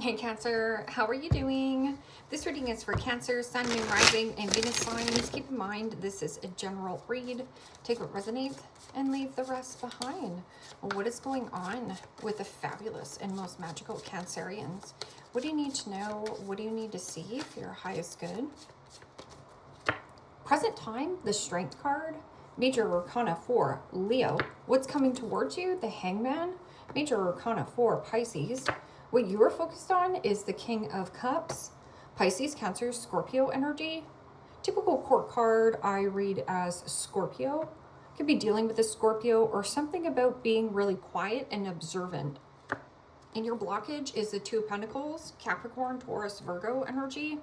Hey Cancer, how are you doing? This reading is for Cancer, Sun, Moon, Rising, and Venus signs. Keep in mind this is a general read. Take what resonates and leave the rest behind. What is going on with the fabulous and most magical Cancerians? What do you need to know? What do you need to see for your highest good? Present time, the Strength card. Major Arcana for Leo. What's coming towards you? The Hangman. Major Arcana for Pisces. What you are focused on is the King of Cups, Pisces, Cancer, Scorpio energy. Typical court card I read as Scorpio. Could be dealing with a Scorpio or something about being really quiet and observant. And your blockage is the Two of Pentacles, Capricorn, Taurus, Virgo energy.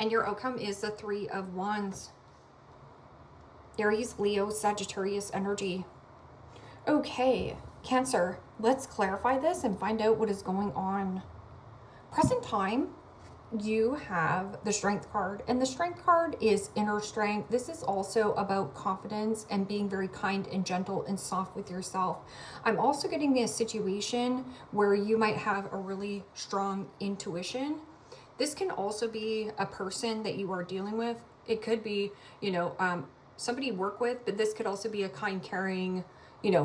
And your outcome is the Three of Wands. Aries, Leo, Sagittarius energy. Okay, Cancer, let's clarify this and find out what is going on. Present time, you have the Strength card, and the Strength card is inner strength. This is also about confidence and being very kind and gentle and soft with yourself. I'm also getting a situation where you might have a really strong intuition. This can also be a person that you are dealing with. It could be, somebody you work with, but this could also be a kind, caring,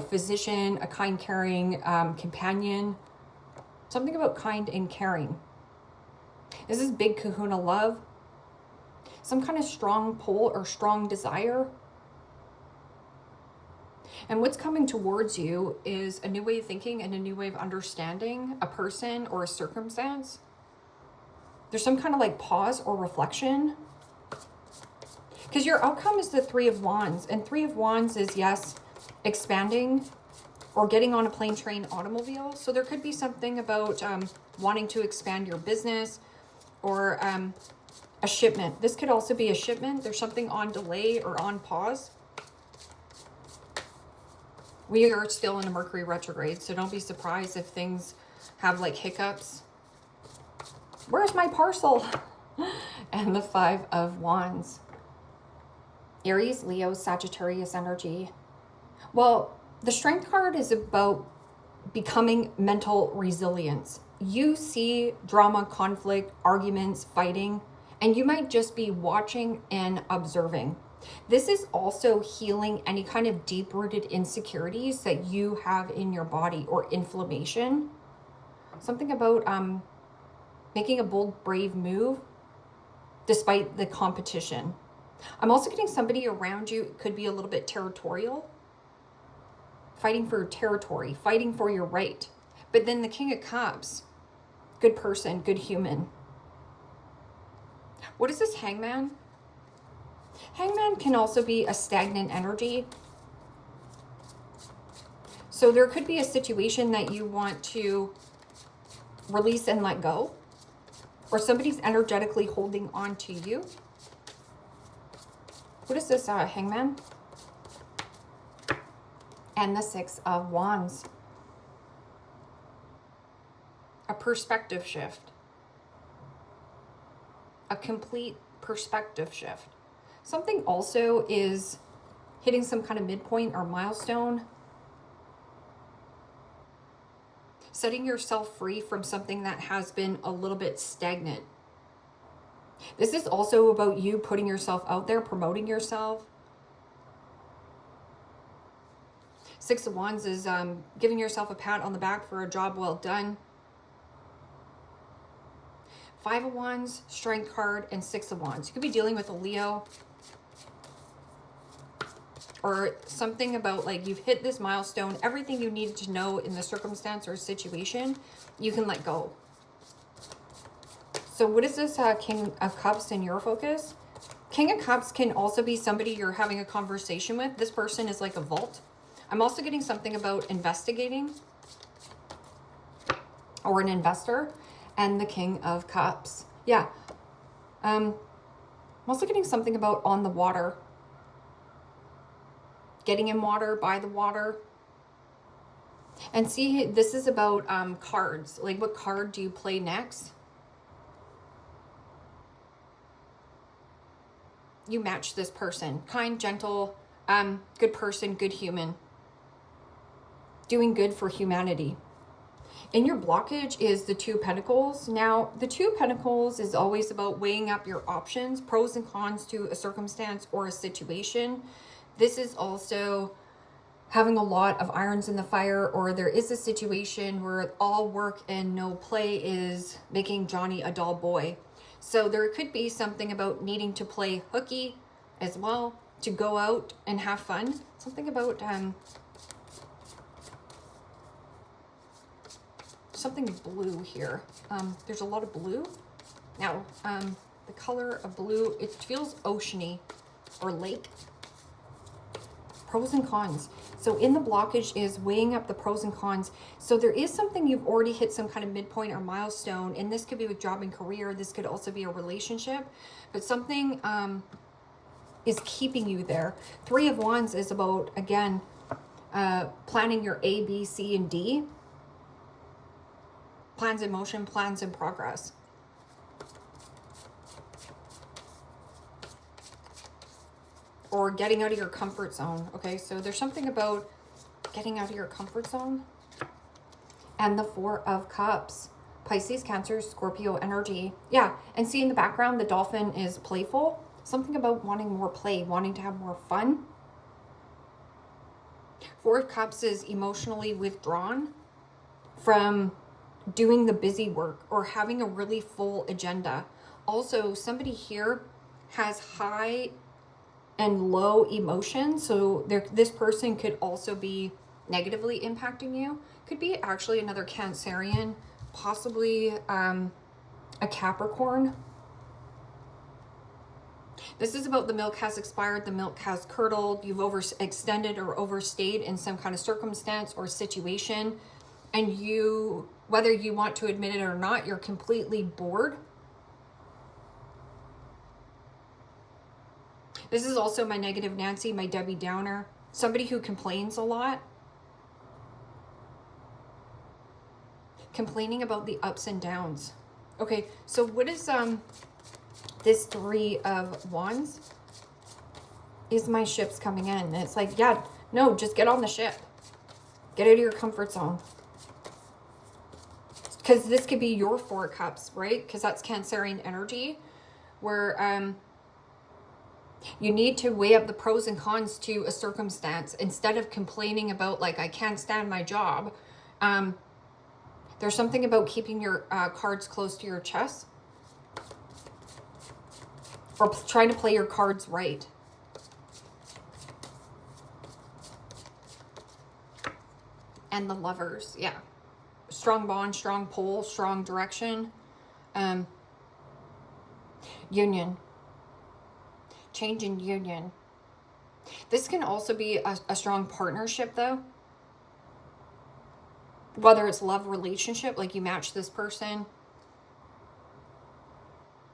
physician, a kind, caring companion. Something about kind and caring. Is this big kahuna love? Some kind of strong pull or strong desire? And what's coming towards you is a new way of thinking and a new way of understanding a person or a circumstance. There's some kind of like pause or reflection. Because your outcome is the Three of Wands. And Three of Wands is, yes, expanding or getting on a plane, train, automobile. So there could be something about wanting to expand your business or a shipment. This could also be a shipment. There's something on delay or on pause. We are still in a Mercury retrograde, so don't be surprised if things have like hiccups. Where's my parcel? And the Five of Wands. Aries, Leo, Sagittarius energy. Well, the Strength card is about becoming mental resilience. You see drama, conflict, arguments, fighting, and you might just be watching and observing. This is also healing any kind of deep-rooted insecurities that you have in your body or inflammation. Something about making a bold, brave move despite the competition. I'm also getting somebody around you, could be a little bit territorial, fighting for territory, fighting for your right. But then the King of Cups, good person, good human. What is this Hangman? Hangman can also be a stagnant energy. So there could be a situation that you want to release and let go, or somebody's energetically holding on to you. What is this Hangman? And the Six of Wands. A perspective shift. A complete perspective shift. Something also is hitting some kind of midpoint or milestone. Setting yourself free from something that has been a little bit stagnant. This is also about you putting yourself out there, promoting yourself. Six of Wands is giving yourself a pat on the back for a job well done. Five of Wands, Strength card, and Six of Wands. You could be dealing with a Leo. Or something about like you've hit this milestone. Everything you needed to know in the circumstance or situation, you can let go. So what is this King of Cups in your focus? King of Cups can also be somebody you're having a conversation with. This person is like a vault. I'm also getting something about investigating or an investor, and the King of Cups. Yeah. I'm also getting something about on the water. Getting in water, by the water. And see, this is about cards. Like, what card do you play next? You match this person. Kind, gentle, good person, good human. Doing good for humanity. In your blockage is the Two of Pentacles. Now, the Two of Pentacles is always about weighing up your options, pros and cons to a circumstance or a situation. This is also having a lot of irons in the fire, or there is a situation where all work and no play is making Johnny a dull boy. So there could be something about needing to play hooky as well, to go out and have fun. Something about something blue here. There's a lot of blue. Now, the color of blue, it feels oceany or lake. Pros and cons. So in the blockage is weighing up the pros and cons. So there is something you've already hit some kind of midpoint or milestone, and this could be with job and career. This could also be a relationship, but something is keeping you there. Three of Wands is about, again, planning your A, B, C, and D. Plans in motion, plans in progress. Or getting out of your comfort zone. Okay, so there's something about getting out of your comfort zone. And the Four of Cups. Pisces, Cancer, Scorpio energy. Yeah, and see in the background, the dolphin is playful. Something about wanting more play, wanting to have more fun. Four of Cups is emotionally withdrawn from doing the busy work or having a really full agenda. Also, somebody here has high and low emotion. So this person could also be negatively impacting you. Could be actually another Cancerian, possibly a Capricorn. This is about the milk has expired, the milk has curdled, you've overextended or overstayed in some kind of circumstance or situation, and you, whether you want to admit it or not, you're completely bored. This is also my negative Nancy, my Debbie Downer, somebody who complains a lot. Complaining about the ups and downs. Okay, so what is this Three of Wands? Is my ship's coming in? And it's like, yeah, no, just get on the ship. Get out of your comfort zone. Because this could be your Four of Cups, right? Because that's Cancerian energy, where you need to weigh up the pros and cons to a circumstance instead of complaining about, like, I can't stand my job. There's something about keeping your cards close to your chest, or trying to play your cards right. And the Lovers, yeah. Strong bond, strong pull, strong direction. Union. Change in union. This can also be a strong partnership, though. Whether it's love, relationship, like you match this person.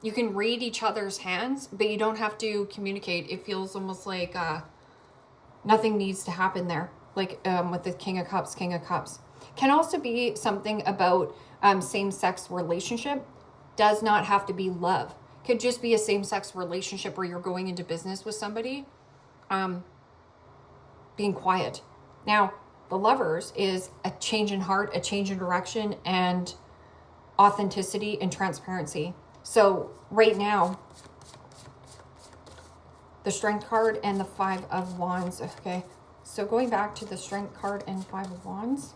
You can read each other's hands, but you don't have to communicate. It feels almost like nothing needs to happen there. Like with the King of Cups, King of Cups. Can also be something about same-sex relationship. Does not have to be love. Could just be a same-sex relationship where you're going into business with somebody. Being quiet. Now, the Lovers is a change in heart, a change in direction, and authenticity and transparency. So right now, the Strength card and the Five of Wands. Okay, so going back to the Strength card and Five of Wands.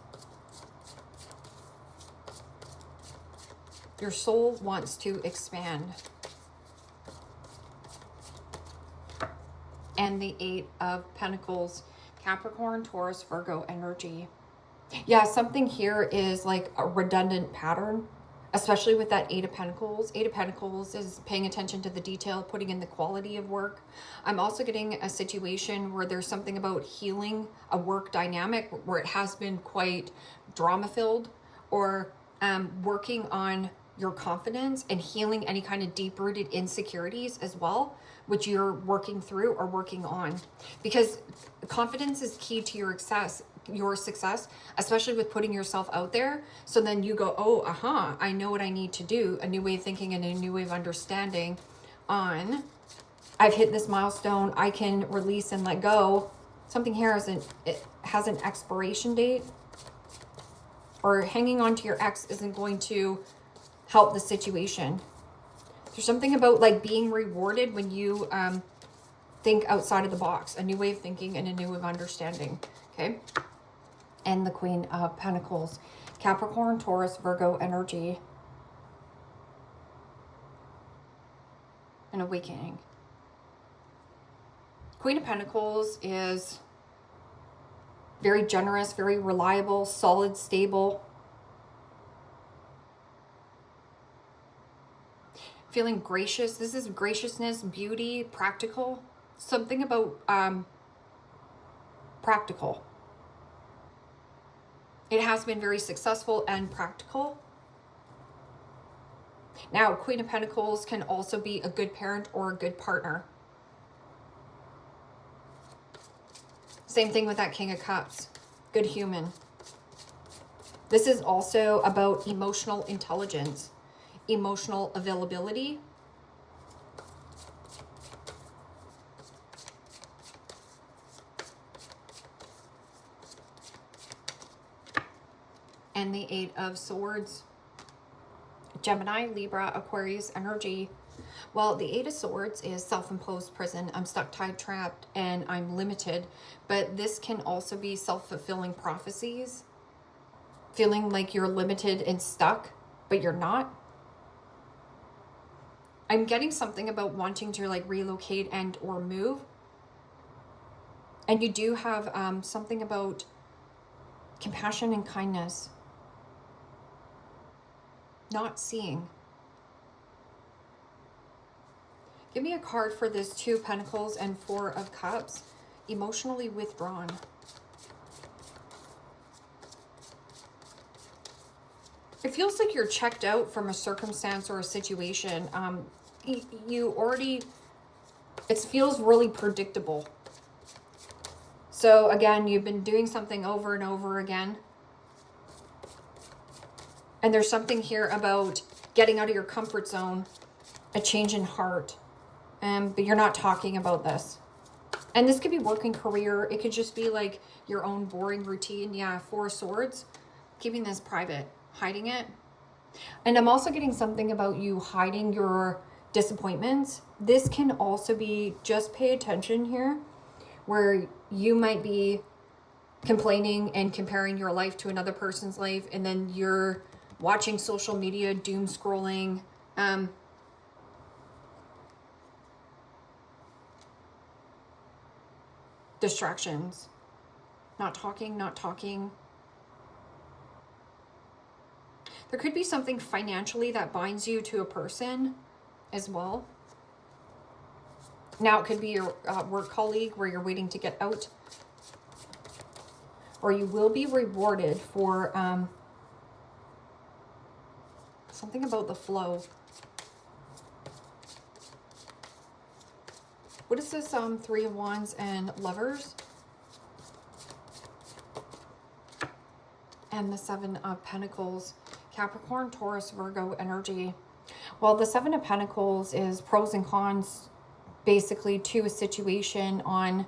Your soul wants to expand. And the Eight of Pentacles. Capricorn, Taurus, Virgo energy. Yeah, something here is like a redundant pattern, especially with that Eight of Pentacles. Eight of Pentacles is paying attention to the detail, putting in the quality of work. I'm also getting a situation where there's something about healing a work dynamic where it has been quite drama-filled, or working on your confidence and healing any kind of deep-rooted insecurities as well, which you're working through or working on. Because confidence is key to your success, especially with putting yourself out there. So then you go, oh, I know what I need to do, a new way of thinking and a new way of understanding on, I've hit this milestone, I can release and let go. Something here it has an expiration date or hanging on to your ex isn't going to help the situation. There's something about like being rewarded when you think outside of the box, a new way of thinking and a new way of understanding. Okay. And the Queen of Pentacles, Capricorn, Taurus, Virgo energy. An awakening. Queen of Pentacles is very generous, very reliable, solid, stable. Feeling gracious. This is graciousness, beauty, practical. Something about practical. It has been very successful and practical. Now, Queen of Pentacles can also be a good parent or a good partner. Same thing with that King of Cups. Good human. This is also about emotional intelligence, emotional availability. And the Eight of Swords. Gemini, Libra, Aquarius energy. Well, the Eight of Swords is self-imposed prison. I'm stuck, tied, trapped, and I'm limited. But this can also be self-fulfilling prophecies. Feeling like you're limited and stuck, but you're not. I'm getting something about wanting to like relocate and or move. And you do have something about compassion and kindness. Not seeing. Give me a card for this Two of Pentacles and Four of Cups. Emotionally withdrawn. It feels like you're checked out from a circumstance or a situation. You already, it feels really predictable. So again, you've been doing something over and over again. And there's something here about getting out of your comfort zone, a change in heart. But you're not talking about this. And this could be work and career. It could just be like your own boring routine. Yeah, Four of Swords. Keeping this private. Hiding it. And I'm also getting something about you hiding your disappointments. This can also be, just pay attention here, where you might be complaining and comparing your life to another person's life, and then you're watching social media, doom scrolling, distractions, not talking. There could be something financially that binds you to a person as well. Now it could be your work colleague where you're waiting to get out, or you will be rewarded for something about the flow. What is this Three of Wands and Lovers? And the Seven of Pentacles. Capricorn, Taurus, Virgo energy. Well, the Seven of Pentacles is pros and cons basically to a situation on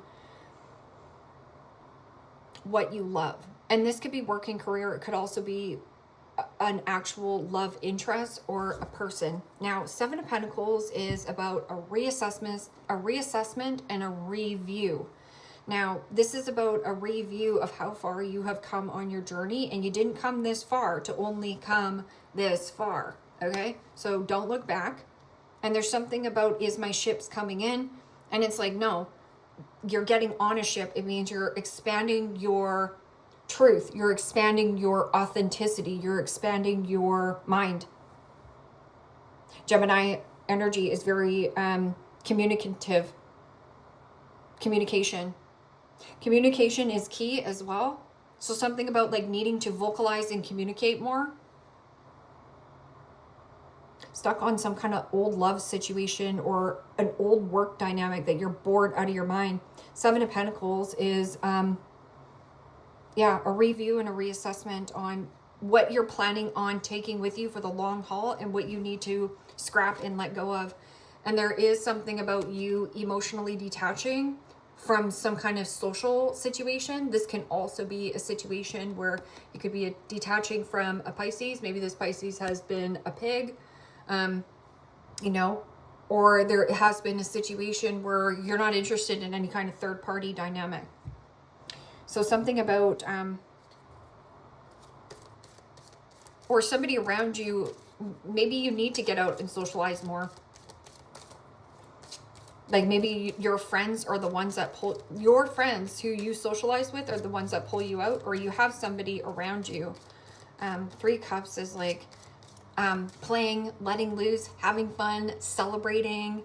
what you love. And this could be work and career. It could also be an actual love interest or a person. Now, Seven of Pentacles is about a reassessment and a review. Now, this is about a review of how far you have come on your journey, and you didn't come this far to only come this far, okay? So don't look back. And there's something about, is my ships coming in? And it's like, no, you're getting on a ship. It means you're expanding your truth. You're expanding your authenticity. You're expanding your mind. Gemini energy is very communicative. Communication is key as well. So something about like needing to vocalize and communicate more. Stuck on some kind of old love situation or an old work dynamic that you're bored out of your mind. Seven of Pentacles is a review and a reassessment on what you're planning on taking with you for the long haul and what you need to scrap and let go of. And there is something about you emotionally detaching from some kind of social situation. This can also be a situation where it could be detaching from a Pisces. Maybe this Pisces has been a pig, you know, or there has been a situation where you're not interested in any kind of third party dynamic. So something about, or somebody around you, maybe you need to get out and socialize more. Like maybe your friends are the ones that pull, your friends who you socialize with are the ones that pull you out, or you have somebody around you. 3 Cups is like playing, letting loose, having fun, celebrating.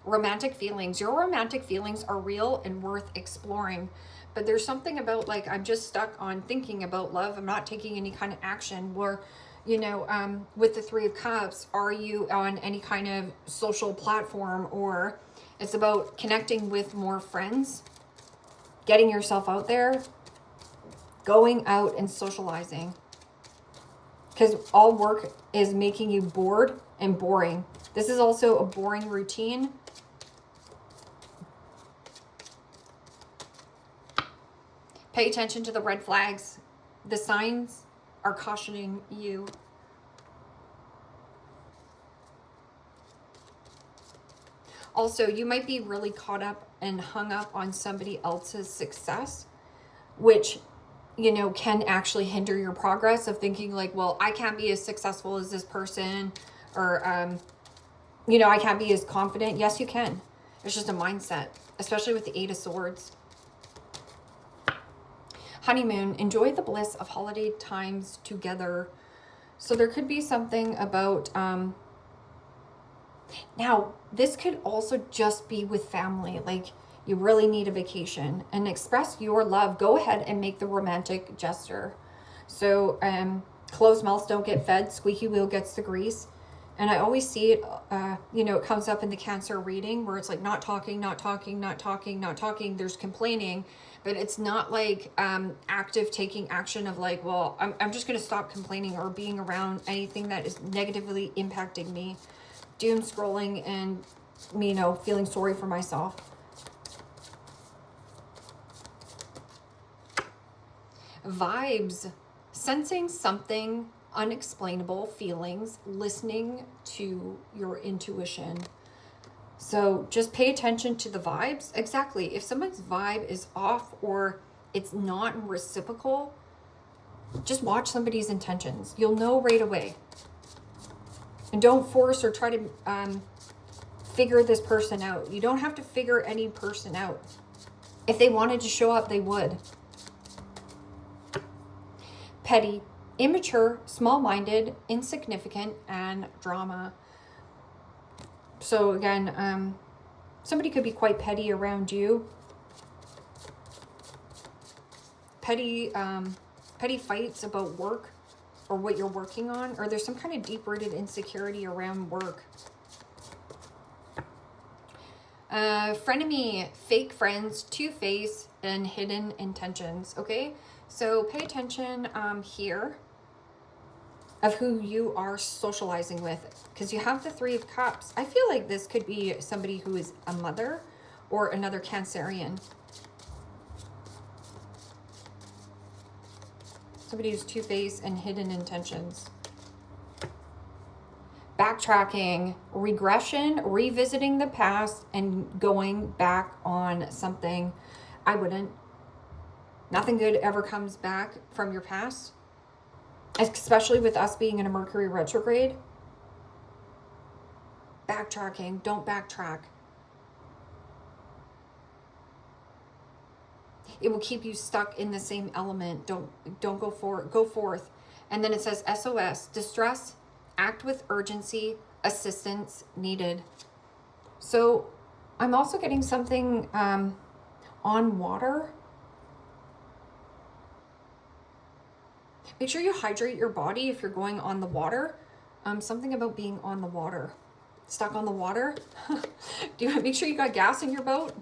Romantic feelings. Your romantic feelings are real and worth exploring. But there's something about like, I'm just stuck on thinking about love. I'm not taking any kind of action. Where, you know, with the 3 of Cups, are you on any kind of social platform, or it's about connecting with more friends, getting yourself out there, going out and socializing. Because all work is making you bored and boring. This is also a boring routine. Pay attention to the red flags. The signs are cautioning you. Also, you might be really caught up and hung up on somebody else's success, which, you know, can actually hinder your progress of thinking like, well, I can't be as successful as this person, or, you know, I can't be as confident. Yes, you can. It's just a mindset, especially with the 8 of Swords. Honeymoon, enjoy the bliss of holiday times together. So there could be something about, now this could also just be with family. Like you really need a vacation and express your love. Go ahead and make the romantic gesture. So, closed mouths don't get fed. Squeaky wheel gets the grease. And I always see it, you know, it comes up in the Cancer reading where it's like not talking, not talking, not talking, not talking. There's complaining, but it's not like active taking action of like, well, I'm just going to stop complaining or being around anything that is negatively impacting me. Doom scrolling and, you know, feeling sorry for myself. Vibes, sensing something unexplainable, feelings, listening to your intuition. So just pay attention to the vibes. Exactly. If someone's vibe is off or it's not reciprocal, just watch somebody's intentions. You'll know right away. And don't force or try to figure this person out. You don't have to figure any person out. If they wanted to show up, they would. Petty, immature, small-minded, insignificant, and drama. So again, somebody could be quite petty around you. Petty fights about work or what you're working on, or there's some kind of deep-rooted insecurity around work. Frenemy, fake friends, two-face, and hidden intentions. Okay, so pay attention here of who you are socializing with, because you have the 3 of Cups. I feel like this could be somebody who is a mother or another Cancerian. Somebody who's two-faced and hidden intentions. Backtracking, regression, revisiting the past and going back on something. I wouldn't. Nothing good ever comes back from your past, especially with us being in a Mercury retrograde. Backtracking, don't backtrack. It will keep you stuck in the same element. Don't go forth. And then it says SOS, distress, act with urgency, assistance needed. So I'm also getting something on water. Make sure you hydrate your body if you're going on the water. Something about being on the water. Stuck on the water. Do you make sure you got gas in your boat?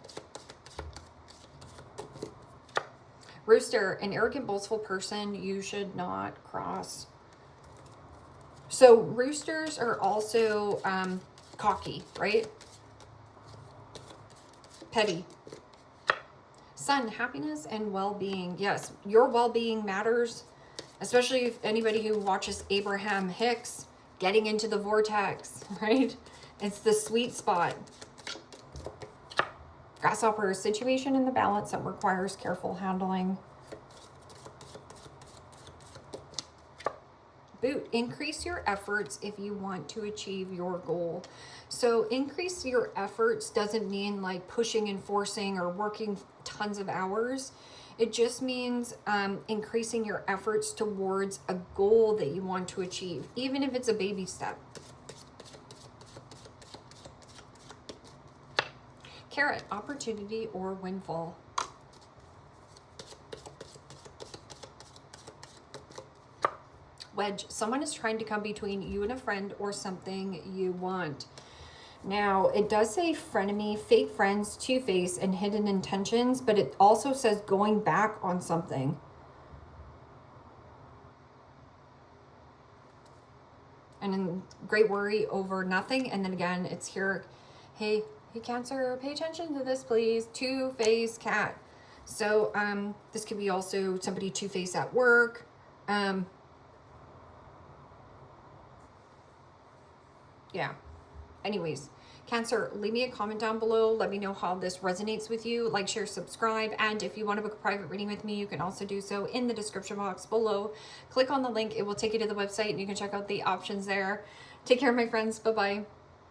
Rooster, an arrogant, boastful person you should not cross. So roosters are also cocky, right? petty. Sun, happiness and well-being. Yes, your well-being matters, especially if anybody who watches Abraham Hicks, Getting into the Vortex, right? It's the sweet spot. Grasshopper, situation in the balance that requires careful handling. Boot, increase your efforts if you want to achieve your goal. So increase your efforts doesn't mean like pushing and forcing or working tons of hours. It just means increasing your efforts towards a goal that you want to achieve, even if it's a baby step. Carrot, opportunity or windfall. Wedge, someone is trying to come between you and a friend or something you want. Now, it does say frenemy, fake friends, two-face, and hidden intentions, but it also says going back on something. And then great worry over nothing. And then again, it's here, hey Cancer, pay attention to this, please. Two-face cat. So this could be also somebody two-face at work. Yeah. Anyways, Cancer, leave me a comment down below. Let me know how this resonates with you. Like, share, subscribe. And if you want to book a private reading with me, you can also do so in the description box below. Click on the link. It will take you to the website and you can check out the options there. Take care, my friends. Bye-bye.